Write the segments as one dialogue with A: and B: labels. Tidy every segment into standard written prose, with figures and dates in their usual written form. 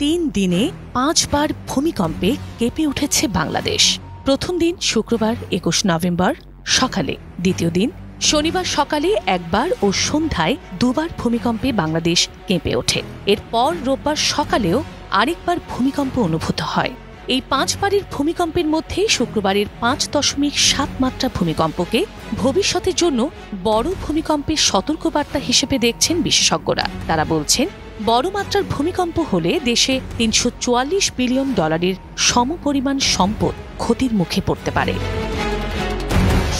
A: 3 দিনে 5 বার ভূমিকম্পে কেঁপে উঠেছে বাংলাদেশ। প্রথম দিন শুক্রবার 21 নভেম্বর সকালে, দ্বিতীয় দিন শনিবার সকালে একবার ও সন্ধ্যায় দুবার ভূমিকম্পে বাংলাদেশ কেঁপে ওঠে। এরপর রোববার সকালেও আরেকবার ভূমিকম্প অনুভূত হয়। এই 5 বারের ভূমিকম্পের মধ্যে শুক্রবারের 5.7 মাত্রা ভূমিকম্পকে ভবিষ্যতের জন্য বড় ভূমিকম্পের সতর্কবার্তা হিসেবে দেখছেন বিশেষজ্ঞরা। তারা বলছেন, বড় মাত্রার ভূমিকম্প হলে দেশে $344 বিলিয়ন সমপরিমাণ সম্পদ ক্ষতির মুখে পড়তে পারে।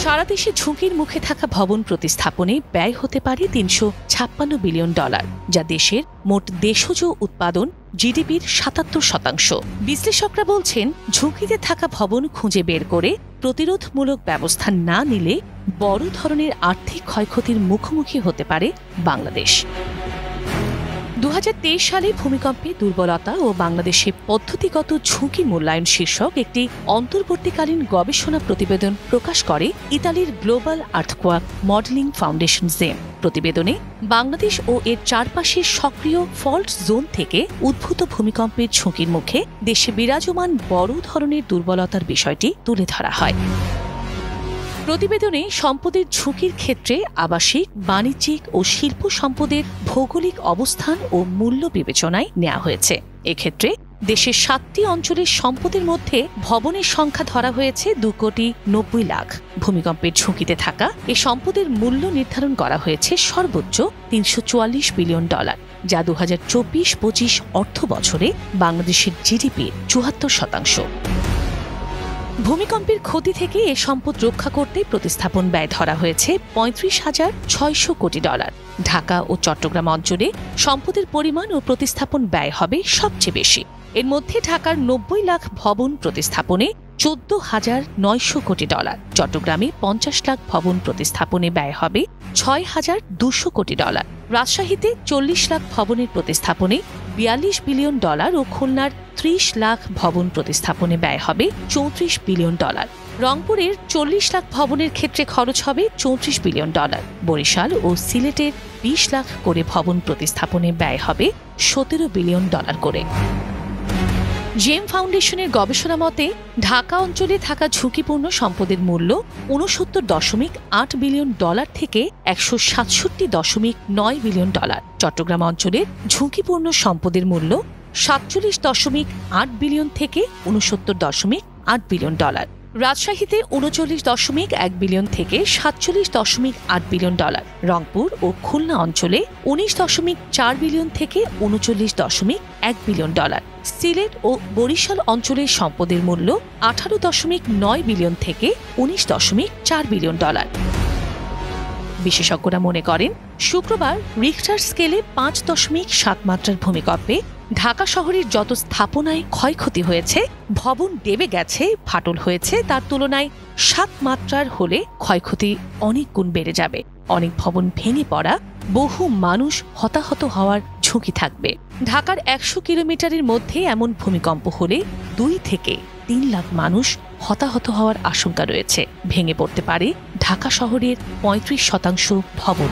A: সারা দেশে ঝুঁকির মুখে থাকা ভবন প্রতিস্থাপনে ব্যয় হতে পারে $356 বিলিয়ন, যা দেশের মোট দেশজ উৎপাদন জিডিপির 77%। বিশ্লেষকরা বলছেন, ঝুঁকিতে থাকা ভবন খুঁজে বের করে প্রতিরোধমূলক ব্যবস্থা না নিলে বড় ধরনের আর্থিক ক্ষয়ক্ষতির মুখোমুখি হতে পারে বাংলাদেশ। 2023 সালে ভূমিকম্পে দুর্বলতা ও বাংলাদেশে পদ্ধতিগত ঝুঁকি মূল্যায়ন শীর্ষক একটি অন্তর্বর্তীকালীন গবেষণা প্রতিবেদন প্রকাশ করে ইতালির গ্লোবাল আর্থকোয়াক মডেলিং ফাউন্ডেশন জেম। প্রতিবেদনে বাংলাদেশ ও এর চারপাশের সক্রিয় ফল্ট জোন থেকে উদ্ভূত ভূমিকম্পের ঝুঁকির মুখে দেশে বিরাজমান বড় ধরনের দুর্বলতার বিষয়টি তুলে ধরা হয়। প্রতিবেদনে সম্পদের ঝুঁকির ক্ষেত্রে আবাসিক, বাণিজ্যিক ও শিল্প সম্পদের ভৌগোলিক অবস্থান ও মূল্য বিবেচনায় নেওয়া হয়েছে। এক্ষেত্রে দেশের 7টি অঞ্চলের সম্পদের মধ্যে ভবনের সংখ্যা ধরা হয়েছে 2,90,00,000। ভূমিকম্পের ঝুঁকিতে থাকা এ সম্পদের মূল্য নির্ধারণ করা হয়েছে সর্বোচ্চ $344 বিলিয়ন, যা 2024-25 অর্থ বছরে বাংলাদেশের জিডিপির 74%। ভূমিকম্পের ক্ষতি থেকে এ সম্পদ রক্ষা করতে প্রতিস্থাপন ব্যয় ধরা হয়েছে $35,600 কোটি। ঢাকা ও চট্টগ্রাম অঞ্চলে সম্পদের পরিমাণ ও প্রতিস্থাপন ব্যয় হবে সবচেয়ে বেশি। এর মধ্যে ঢাকার 90 লাখ ভবন প্রতিস্থাপনে $14,900 কোটি, চট্টগ্রামে 50 লাখ ভবন প্রতিস্থাপনে ব্যয় হবে $6,200 কোটি, রাজশাহীতে 40 লাখ ভবনের প্রতিস্থাপনে $42 বিলিয়ন ও খুলনার 30 লাখ ভবন প্রতিস্থাপনে ব্যয় হবে $34 বিলিয়ন। রংপুরের 40 লাখ ভবনের ক্ষেত্রে খরচ হবে $34 বিলিয়ন। বরিশাল ও সিলেটের 20 লাখ করে ভবন প্রতিস্থাপনে ব্যয় হবে $17 বিলিয়ন করে। জেম ফাউন্ডেশনের গবেষণা মতে, ঢাকা অঞ্চলে থাকা ঝুঁকিপূর্ণ সম্পদের মূল্য $69.8 বিলিয়ন থেকে $167.9 বিলিয়ন। চট্টগ্রাম অঞ্চলের ঝুঁকিপূর্ণ সম্পদের মূল্য $47.8 বিলিয়ন থেকে $69.8 বিলিয়ন। রাজশাহীতে $39.1 বিলিয়ন থেকে $47.8 বিলিয়ন। রংপুর ও খুলনা অঞ্চলে $19.4 বিলিয়ন থেকে $39.1 বিলিয়ন। সিলেট ও বরিশাল অঞ্চলের সম্পদের মূল্য $18.9 বিলিয়ন থেকে $19.4 বিলিয়ন। বিশেষজ্ঞরা মনে করেন, শুক্রবার রিখটার স্কেলে 5.7 মাত্রার ভূমিকম্পে ঢাকা শহরের যত স্থাপনায় ক্ষয়ক্ষতি হয়েছে, ভবন দেবে গেছে, ফাটল হয়েছে, তার তুলনায় 7 মাত্রার হলে ক্ষয়ক্ষতি অনেক গুণ বেড়ে যাবে। অনেক ভবন ভেঙে পড়া, বহু মানুষ হতাহত হওয়ার ঝুঁকি থাকবে। ঢাকার 100 কিলোমিটারের মধ্যে এমন ভূমিকম্প হলে 2 থেকে 3 লাখ মানুষ হতাহত হওয়ার আশঙ্কা রয়েছে। ভেঙে পড়তে পারে ঢাকা শহরের 35% ভবন।